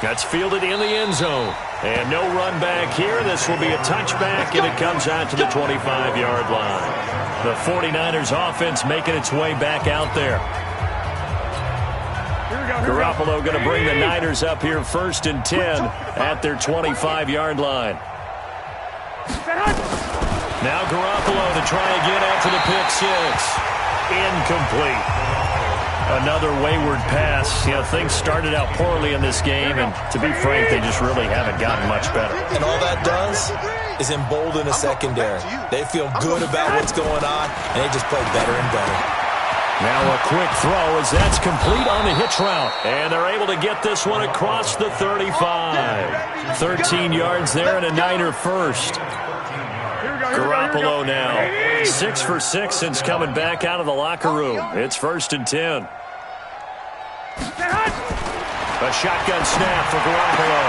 That's fielded in the end zone. And no run back here. This will be a touchback, and it comes out to the 25-yard line. The 49ers offense making its way back out there. Garoppolo going to bring the Niners up here 1st and 10 at their 25-yard line. Now Garoppolo to try again after the pick six. Incomplete. Another wayward pass. You know, things started out poorly in this game, and to be frank, they just really haven't gotten much better. And all that does is embolden a secondary. They feel good about what's going on, and they just play better and better. Now a quick throw as that's complete on the hitch route. And they're able to get this one across the 35. 13 yards there and a Niner first. Garoppolo now 6 for 6 since coming back out of the locker room. It's 1st and 10. A shotgun snap for Garoppolo.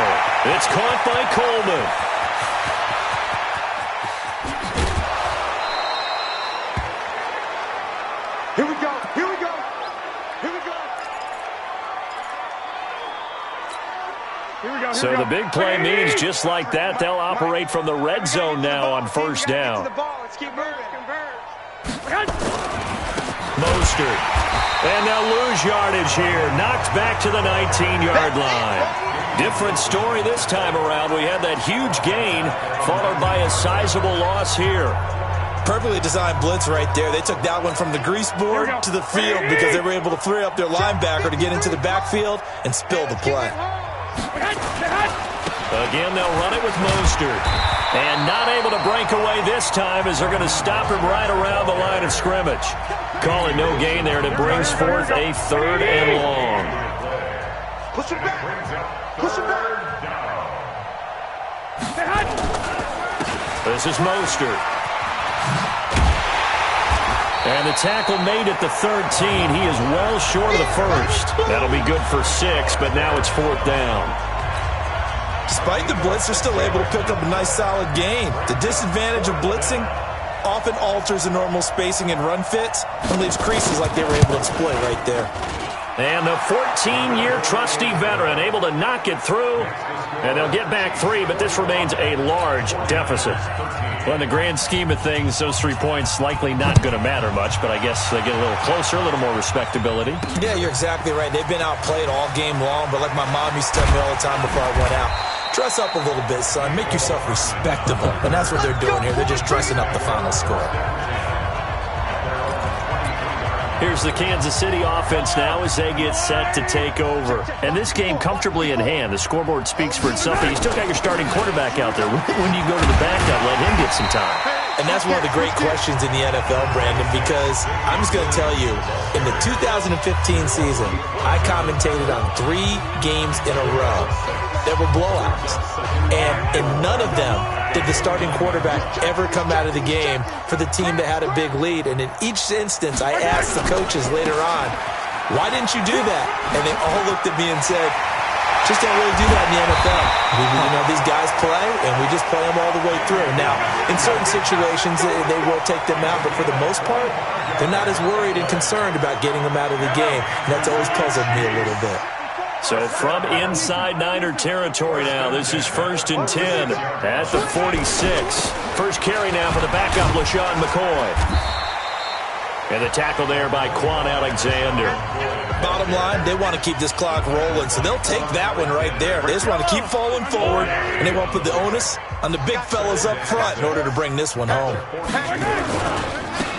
It's caught by Coleman. Here we go, here we go, here we go. So the big play means just like that, they'll operate from the red zone now on first down. Mostert. And they'll lose yardage here. Knocked back to the 19-yard line. Different story this time around. We had that huge gain, followed by a sizable loss here. Perfectly designed blitz right there. They took that one from the grease board to the field because they were able to free up their linebacker to get into the backfield and spill the play. Again, they'll run it with Mostert. And not able to break away this time as they're going to stop him right around the line of scrimmage. Calling no gain there, and it brings forth a 3rd and long. Push it back. Push it back. This is Mostert. And the tackle made at the 13. He is well short of the first. That'll be good for 6, but now it's 4th down. Despite the blitz, they're still able to pick up a nice solid gain. The disadvantage of blitzing often alters the normal spacing and run fits and leaves creases like they were able to exploit right there. And the 14-year trusty veteran able to knock it through. And they'll get back 3, but this remains a large deficit. Well, in the grand scheme of things, those 3 points likely not going to matter much, but I guess they get a little closer, a little more respectability. Yeah, you're exactly right. They've been outplayed all game long, but like my mom used to tell me all the time before I went out, dress up a little bit, son. Make yourself respectable. And that's what they're doing here. They're just dressing up the final score. Here's the Kansas City offense now as they get set to take over. And this game comfortably in hand. The scoreboard speaks for itself, but you still got your starting quarterback out there. When you go to the backup, let him get some time. And that's one of the great questions in the NFL, Brandon, because I'm just going to tell you, in the 2015 season, I commentated on 3 games in a row that were blowouts. And in none of them did the starting quarterback ever come out of the game for the team that had a big lead. And in each instance, I asked the coaches later on, why didn't you do that? And they all looked at me and said, just don't really do that in the NFL. These guys play, and we just play them all the way through. Now, in certain situations, they will take them out, but for the most part, they're not as worried and concerned about getting them out of the game. And that's always puzzled me a little bit. So from inside Niner territory now, this is 1st and 10 at the 46. First carry now for the backup, LaShawn McCoy. And the tackle there by Quan Alexander. Bottom line, they want to keep this clock rolling, so they'll take that one right there. They just want to keep falling forward, and they won't put the onus on the big fellas up front in order to bring this one home.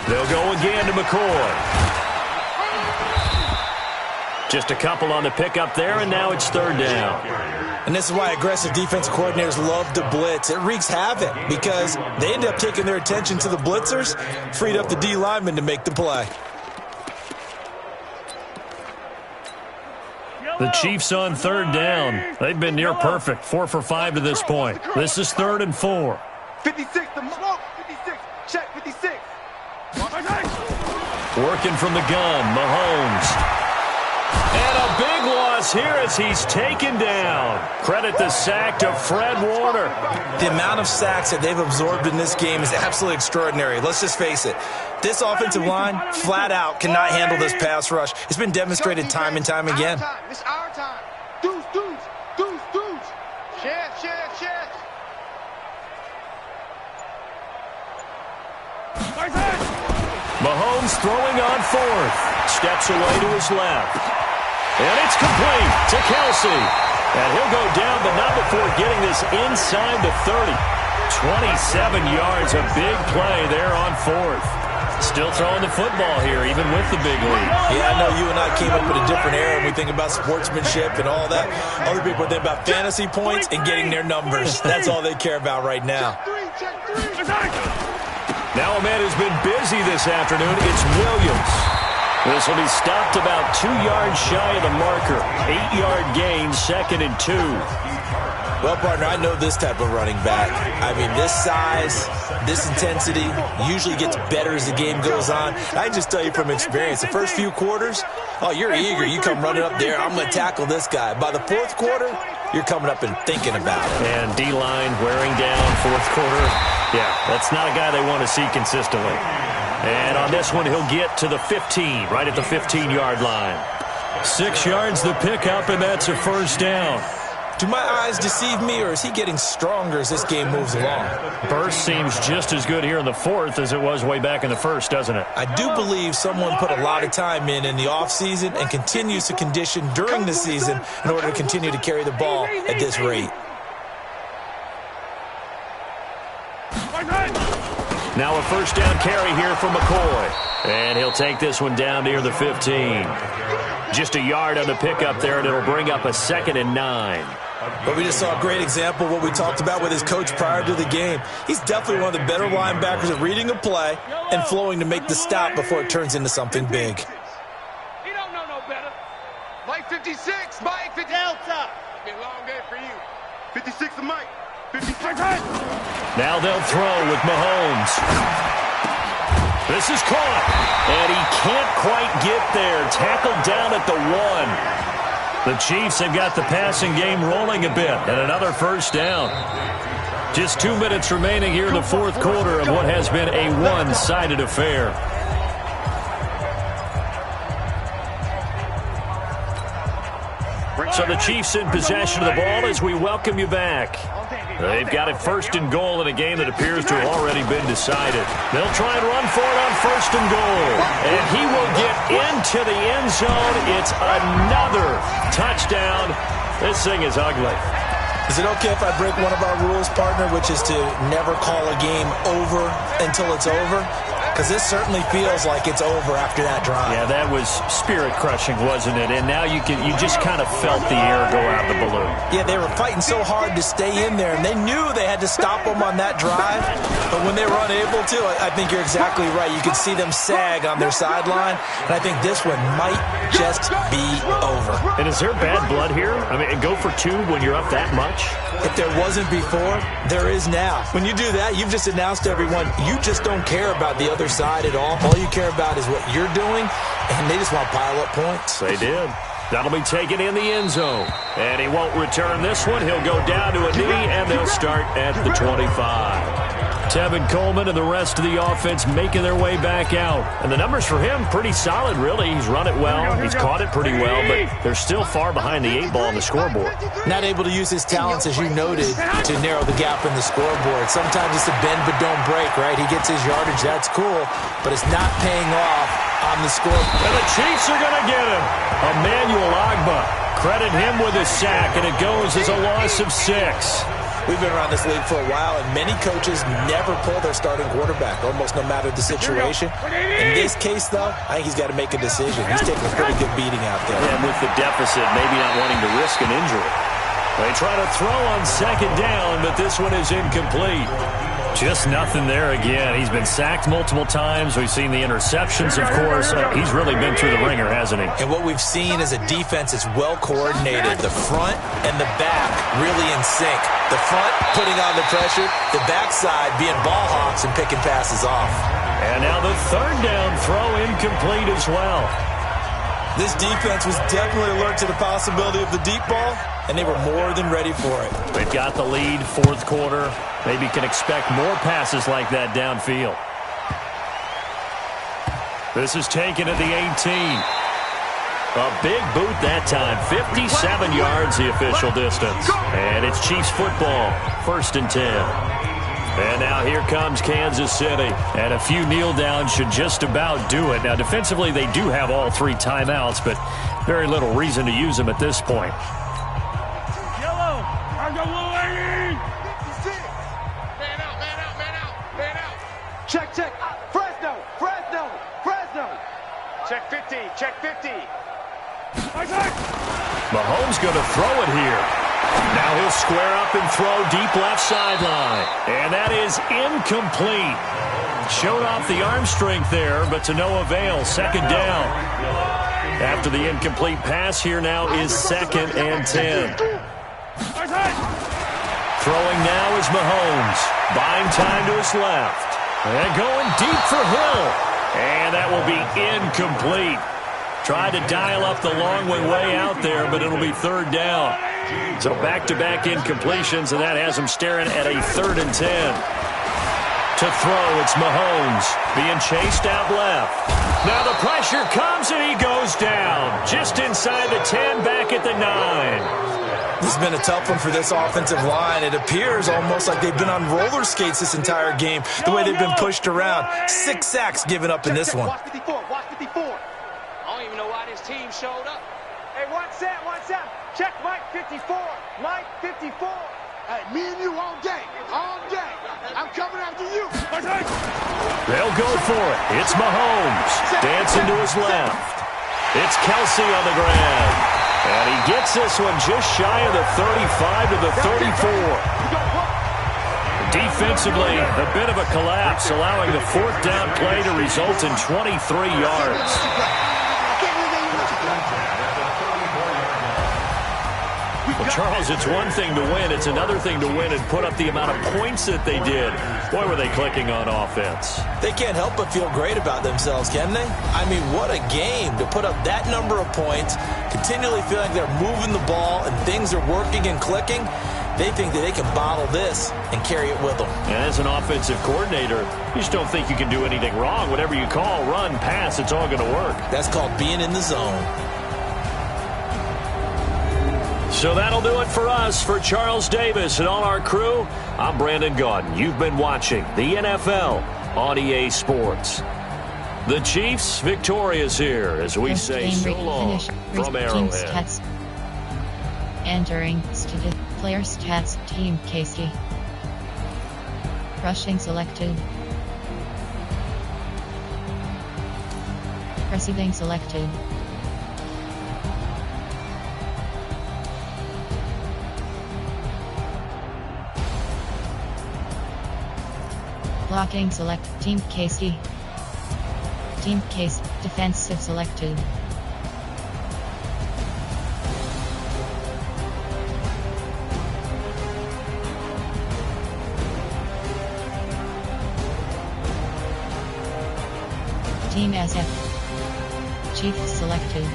They'll go again to McCoy. Just a couple on the pickup there, and now it's 3rd down. And this is why aggressive defensive coordinators love to blitz. It wreaks havoc because they end up taking their attention to the blitzers, freed up the D lineman to make the play. The Chiefs on 3rd down. They've been near perfect, 4 for 5 to this point. This is 3rd and 4. 56, the smoke, 56, check 56. Working from the gun, Mahomes. And a big loss here as he's taken down. Credit the sack to Fred Warner. The amount of sacks that they've absorbed in this game is absolutely extraordinary. Let's just face it. This offensive line, flat out, cannot handle this pass rush. It's been demonstrated time and time again. It's our time. Deuce, deuce, deuce, deuce. Chef. Mahomes throwing on 4th. Steps away to his left. And it's complete to Kelsey. And he'll go down, but not before getting this inside the 30. 27 yards, a big play there on 4th. Still throwing the football here, even with the big lead. Yeah, I know you and I came up with a different era, and we think about sportsmanship and all that. Other people think about fantasy points and getting their numbers. That's all they care about right now. Now a man who's been busy this afternoon, it's Williams. This will be stopped about 2 yards shy of the marker. 8-yard gain, 2nd and 2. Well, partner, I know this type of running back. I mean, this size, this intensity usually gets better as the game goes on. I just tell you from experience, the first few quarters, oh, you're eager. You come running up there, I'm going to tackle this guy. By the 4th quarter, you're coming up and thinking about it. And D-line wearing down 4th quarter. Yeah, that's not a guy they want to see consistently. And on this one, he'll get to the 15, right at the 15-yard line. 6 yards the pickup, and that's a 1st down. Do my eyes deceive me, or is he getting stronger as this game moves along? Burst seems just as good here in the fourth as it was way back in the first, doesn't it? I do believe someone put a lot of time in the offseason and continues to condition during the season in order to continue to carry the ball at this rate. Now a first down carry here from McCoy. And he'll take this one down near the 15. Just a yard on the pickup there, and it'll bring up a 2nd and 9. But we just saw a great example of what we talked about with his coach prior to the game. He's definitely one of the better linebackers at reading a play and flowing to make the stop before it turns into something big. He don't know no better. Mike 56, Mike 50 Delta. It's been a long day for you. 56 to Mike. 56. Now they'll throw with Mahomes. This is caught, and he can't quite get there. Tackled down at the 1. The Chiefs have got the passing game rolling a bit, and another first down. Just 2 minutes remaining here in the fourth quarter of what has been a one-sided affair. So the Chiefs in possession of the ball as we welcome you back. They've got it 1st and goal in a game that appears to have already been decided. They'll try and run for it on 1st and goal. And he will get into the end zone. It's another touchdown. This thing is ugly. Is it okay if I break one of our rules, partner, which is to never call a game over until it's over? Because this certainly feels like it's over after that drive. Yeah, that was spirit-crushing, wasn't it? And now you just kind of felt the air go out the balloon. Yeah, they were fighting so hard to stay in there, and they knew they had to stop them on that drive. But when they were unable to, I think you're exactly right. You could see them sag on their sideline, and I think this one might just be over. And is there bad blood here? I mean, go for 2 when you're up that much? If there wasn't before, there is now. When you do that, you've just announced to everyone, you just don't care about the other side at all. All you care about is what you're doing, and they just want to pile up points. They did. That'll be taken in the end zone. And he won't return this one. He'll go down to a knee, and they'll start at the 25. Tevin Coleman and the rest of the offense making their way back out. And the numbers for him, pretty solid, really. He's run it well. He's caught it pretty well, but they're still far behind the 8 ball on the scoreboard. Not able to use his talents, as you noted, to narrow the gap in the scoreboard. Sometimes it's a bend but don't break, right? He gets his yardage, that's cool, but it's not paying off on the scoreboard. And the Chiefs are going to get him. Emmanuel Ogbah. Credit him with a sack, and it goes as a loss of 6. We've been around this league for a while, and many coaches never pull their starting quarterback, almost no matter the situation. In this case, though, I think he's got to make a decision. He's taking a pretty good beating out there. And with the deficit, maybe not wanting to risk an injury. They try to throw on 2nd down, but this one is incomplete. Just nothing there again. He's been sacked multiple times. We've seen the interceptions, of course. He's really been through the ringer, hasn't he? And what we've seen is a defense that's well coordinated. The front and the back really in sync. The front putting on the pressure, the backside being ball hawks and picking passes off. And now the 3rd down throw incomplete as well. This defense was definitely alert to the possibility of the deep ball, and they were more than ready for it. They've got the lead, 4th quarter. Maybe can expect more passes like that downfield. This is taken at the 18. A big boot that time. 57 yards the official distance. And it's Chiefs football. 1st and 10. And now here comes Kansas City. And a few kneel downs should just about do it. Now defensively they do have all 3 timeouts, but very little reason to use them at this point. Yellow. I go low 80. Man out, man out, man out, man out. Check, check. Fresno, Fresno, Fresno. Check 50, check 50. Mahomes going to throw it here. Now he'll square up and throw deep left sideline. And that is incomplete. Showed off the arm strength there, but to no avail. 2nd down. After the incomplete pass, here now is 2nd and 10. Throwing now is Mahomes. Buying time to his left. And going deep for Hill. And that will be incomplete. Tried to dial up the long way out there, but it'll be 3rd down. So back-to-back incompletions, and that has him staring at a 3rd and 10. To throw, it's Mahomes being chased out left. Now the pressure comes, and he goes down. Just inside the 10, back at the 9. This has been a tough one for this offensive line. It appears almost like they've been on roller skates this entire game, the way they've been pushed around. 6 sacks given up in this one. Watch 54, watch 54. I don't even know why this team showed up. Hey, watch that, watch that. Check Mike 54, Mike 54. Hey, me and you all day, all day. I'm coming after you. They'll go for it. It's Mahomes. Dancing to his left. It's Kelsey on the ground. And he gets this one just shy of the 35 to the 34. Defensively, a bit of a collapse, allowing the 4th down play to result in 23 yards. Well, Charles, it's one thing to win. It's another thing to win and put up the amount of points that they did. Boy, were they clicking on offense. They can't help but feel great about themselves, can they? I mean, what a game to put up that number of points, continually feeling like they're moving the ball and things are working and clicking. They think that they can bottle this and carry it with them. And as an offensive coordinator, you just don't think you can do anything wrong. Whatever you call, run, pass, it's all going to work. That's called being in the zone. So that'll do it for us. For Charles Davis and all our crew, I'm Brandon Gaudin. You've been watching the NFL on EA Sports. The Chiefs victorious here as we say so long from Arrowhead. Entering player stats, Team KC. Rushing selected. Receiving selected. Blocking select, Team KC. Team KC, defensive selected. Team SF. Chief selected.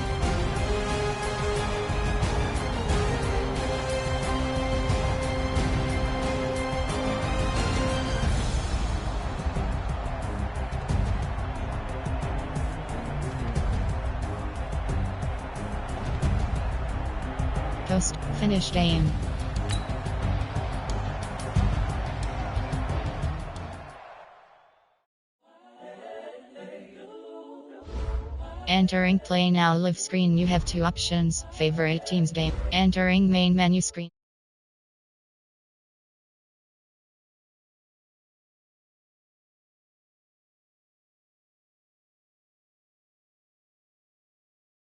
Post, finished game. Entering play now live screen. You have 2 options. Favorite team's game. Entering main menu screen.